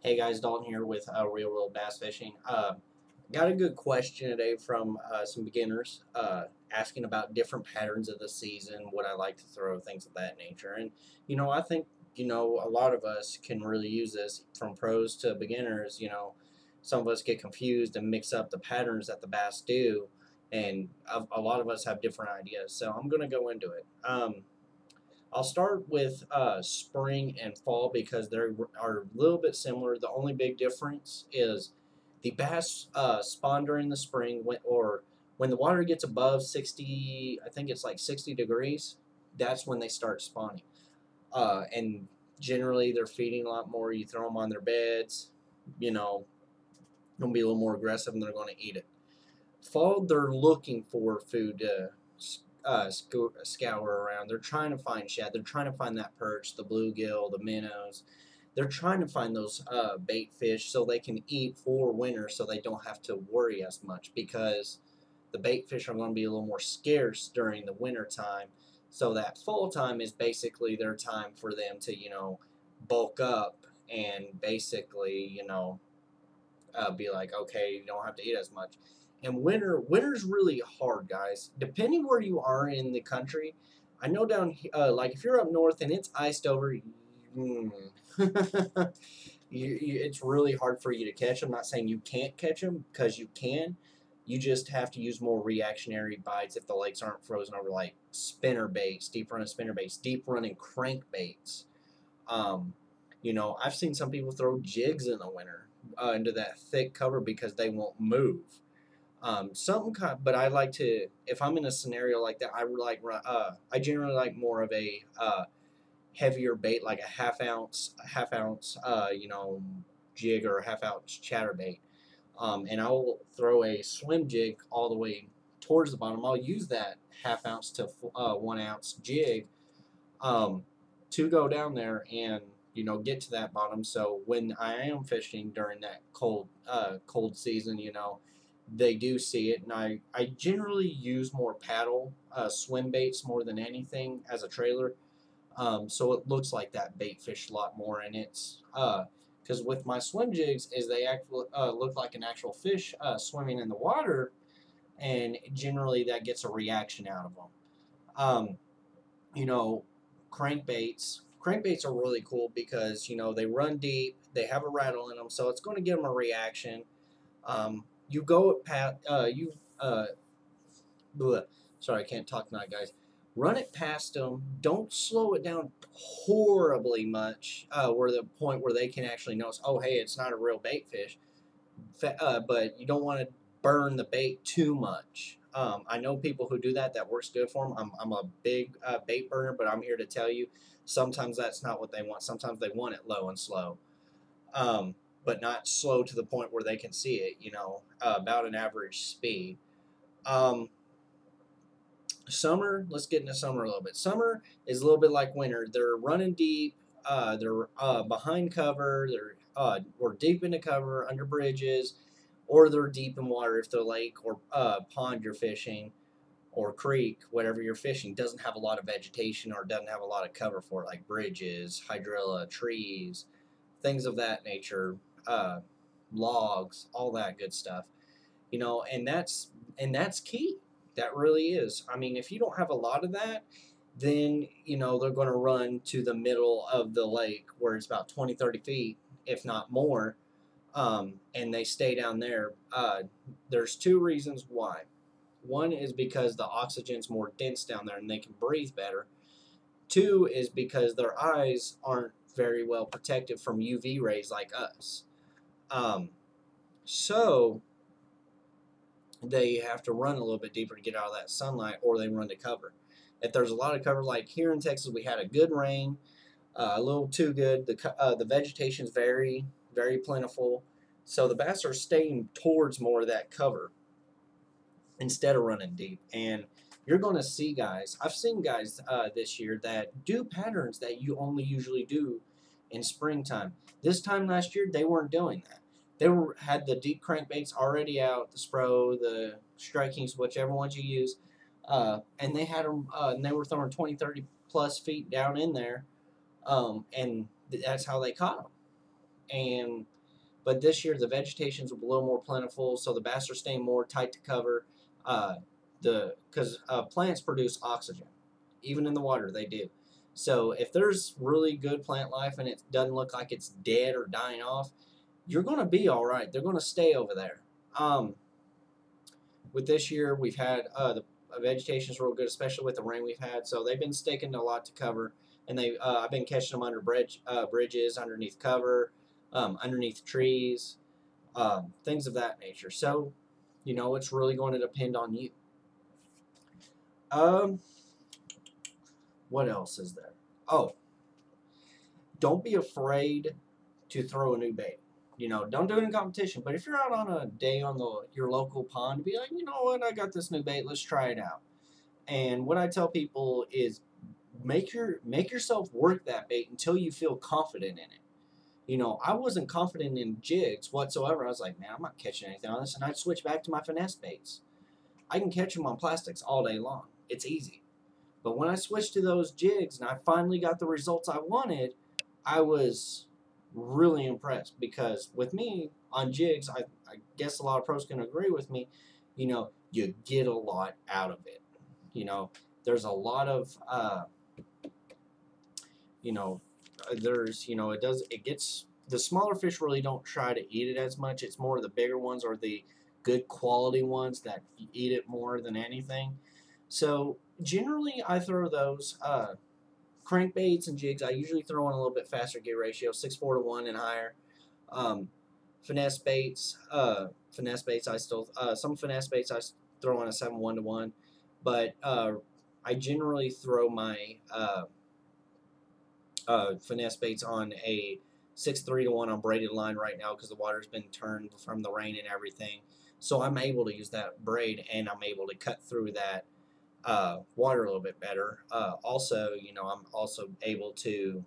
Hey guys, Dalton here with Real World Bass Fishing. Got a good question today from some beginners asking about different patterns of the season, what I like to throw, things of that nature. And, I think, a lot of us can really use this from pros to beginners. Some of us get confused and mix up the patterns that the bass do. And a lot of us have different ideas. So I'm going to go into it. I'll start with spring and fall because they are a little bit similar. The only big difference is the bass spawn during the spring or when the water gets above 60, I think it's like 60 degrees, that's when they start spawning. And generally they're feeding a lot more. You throw them on their beds, you know, going to be a little more aggressive and they're going to eat it. Fall, they're looking for food to scour around. They're trying to find shad. They're trying to find that perch, the bluegill, the minnows. They're trying to find those bait fish so they can eat for winter so they don't have to worry as much because the bait fish are going to be a little more scarce during the winter time. So that fall time is basically their time for them to, bulk up and basically, be like, okay, you don't have to eat as much. And winter's really hard, guys. Depending where you are in the country, I know down like if you're up north and it's iced over, mm, it's really hard for you to catch them. I'm not saying you can't catch them because you can. You just have to use more reactionary bites if the lakes aren't frozen over, like spinner baits, deep running spinner baits, deep running crankbaits. Um, I've seen some people throw jigs in the winter into that thick cover because they won't move. Something kind, but I like to if I'm in a scenario like that, I generally like more of a heavier bait, like a half ounce, jig or a half ounce chatterbait. And I'll throw a swim jig all the way towards the bottom. I'll use that half ounce to 1 ounce jig um, to go down there and get to that bottom. So when I am fishing during that cold season, they do see it, and I generally use more paddle swim baits more than anything as a trailer. So it looks like that bait fish a lot more, and it's because with my swim jigs is they actually look like an actual fish swimming in the water, and generally that gets a reaction out of them. Um, you know, crankbaits are really cool because they run deep, they have a rattle in them, so it's going to give them a reaction. You go pat you bleh, sorry, I can't talk tonight, guys. Run it past them. Don't slow it down horribly much, where the point where they can actually notice, oh, hey, it's not a real bait fish. But you don't want to burn the bait too much. I know people who do that. That works good for them. I'm a big bait burner, but I'm here to tell you, sometimes that's not what they want. Sometimes they want it low and slow, but not slow to the point where they can see it. About an average speed. Um, Summer, let's get into summer a little bit. Summer is a little bit like winter. They're running deep. They're behind cover. They're or deep into cover under bridges, or they're deep in water if the lake or pond you're fishing or creek, whatever you're fishing, doesn't have a lot of vegetation or doesn't have a lot of cover for it, like bridges, hydrilla, trees, things of that nature, uh, logs, all that good stuff. And that's key. That really is. I mean, if you don't have a lot of that, then they're going to run to the middle of the lake where it's about 20, 30 feet, if not more, and they stay down there. There's two reasons why. One is because the oxygen's more dense down there and they can breathe better. Two is because their eyes aren't very well protected from UV rays like us. Um, so they have to run a little bit deeper to get out of that sunlight, or they run to cover. If there's a lot of cover, like here in Texas, we had a good rain, a little too good. The vegetation is very, very plentiful, so the bass are staying towards more of that cover instead of running deep. And you're going to see guys. I've seen guys this year that do patterns that you only usually do in springtime. This time last year, they weren't doing that. Had the deep crankbaits already out, the Spro, the Strikings, whichever ones you use, and they had them, and they were throwing 20, 30 plus feet down in there, and that's how they caught them. But this year the vegetation's a little more plentiful, so the bass are staying more tight to cover. Uh, because plants produce oxygen, even in the water they do. So if there's really good plant life and it doesn't look like it's dead or dying off, you're going to be all right. They're going to stay over there. With this year, we've had the vegetation's real good, especially with the rain we've had. So they've been sticking a lot to cover, and I've been catching them under bridges, underneath cover, underneath trees, things of that nature. So, it's really going to depend on you. Um, what else is there? Oh, don't be afraid to throw a new bait. Don't do it in competition. But if you're out on a day on your local pond, be like, you know what, I got this new bait. Let's try it out. And what I tell people is make yourself work that bait until you feel confident in it. I wasn't confident in jigs whatsoever. I was like, man, I'm not catching anything on this, and I'd switch back to my finesse baits. I can catch them on plastics all day long. It's easy. But when I switched to those jigs and I finally got the results I wanted, I was really impressed because with me on jigs, I guess a lot of pros can agree with me, you get a lot out of it. There's a lot of, it gets, the smaller fish really don't try to eat it as much. It's more the bigger ones or the good quality ones that eat it more than anything. So generally I throw those crankbaits and jigs. I usually throw in a little bit faster gear ratio, 6-4 to 1 and higher. Finesse baits, I still, some finesse baits I throw on a 7-1 to 1, but I generally throw my finesse baits on a 6-3 to 1 on braided line right now because the water's been turned from the rain and everything. So I'm able to use that braid and I'm able to cut through that water a little bit better. Also, I'm also able to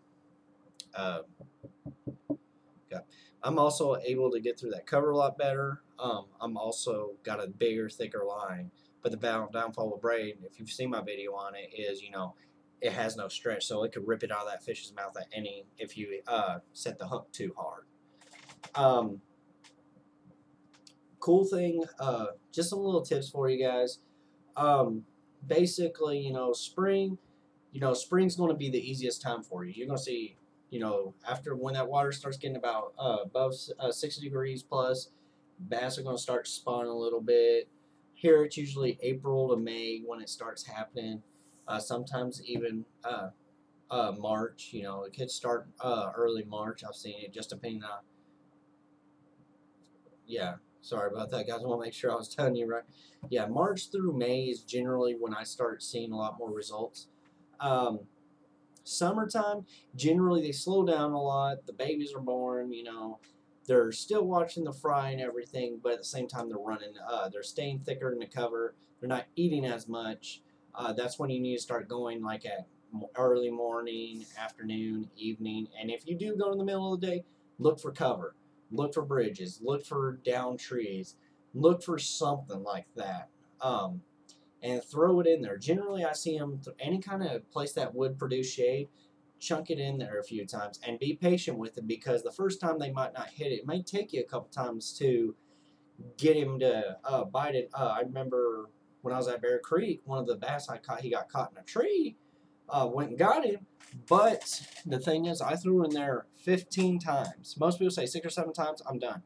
I'm also able to get through that cover a lot better. I'm also got a bigger, thicker line. But the downfall with braid, if you've seen my video on it, is it has no stretch, so it could rip it out of that fish's mouth if you set the hook too hard. Cool thing, just some little tips for you guys. Basically, spring's going to be the easiest time for you. You're going to see, after when that water starts getting about above 60 degrees plus, bass are going to start spawning a little bit. Here it's usually April to May when it starts happening. Sometimes even March. It could start early March. I've seen it just depending on. Yeah, sorry about that, guys. I want to make sure I was telling you right. Yeah, March through May is generally when I start seeing a lot more results. Summertime, generally they slow down a lot. The babies are born, they're still watching the fry and everything, but at the same time they're staying thicker in the cover. They're not eating as much. That's when you need to start going like at early morning, afternoon, evening. And if you do go in the middle of the day, look for cover. Look for bridges. Look for down trees. Look for something like that. And throw it in there. Generally, I see them any kind of place that would produce shade, chunk it in there a few times and be patient with it because the first time they might not hit it. It may take you a couple times to get him to bite it. I remember when I was at Bear Creek, one of the bass I caught, he got caught in a tree. Went and got him, but the thing is, I threw in there 15 times. Most people say 6 or 7 times, I'm done.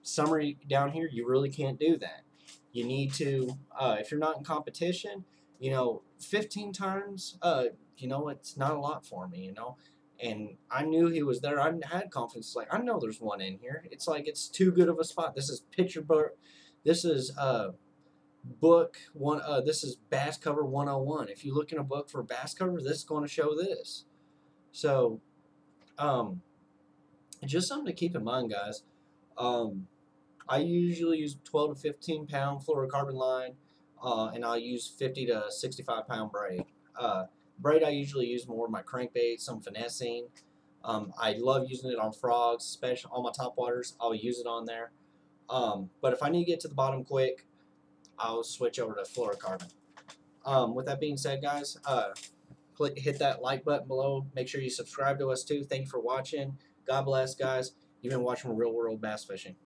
Summer down here, you really can't do that. You need to, if you're not in competition, 15 times, it's not a lot for me, And I knew he was there. I had confidence. Like, I know there's one in here. It's like it's too good of a spot. This is picture book. This is book one. This is Bass Cover 101. If you look in a book for bass cover, this is going to show this. So, just something to keep in mind, guys. I usually use 12 to 15 pound fluorocarbon line, and I'll use 50 to 65 pound braid. Braid I usually use more of my crankbait, some finessing. I love using it on frogs, especially on my topwaters. I'll use it on there. But if I need to get to the bottom quick, I'll switch over to fluorocarbon. With that being said, guys, hit that like button below. Make sure you subscribe to us too. Thank you for watching. God bless, guys. You've been watching real world bass fishing.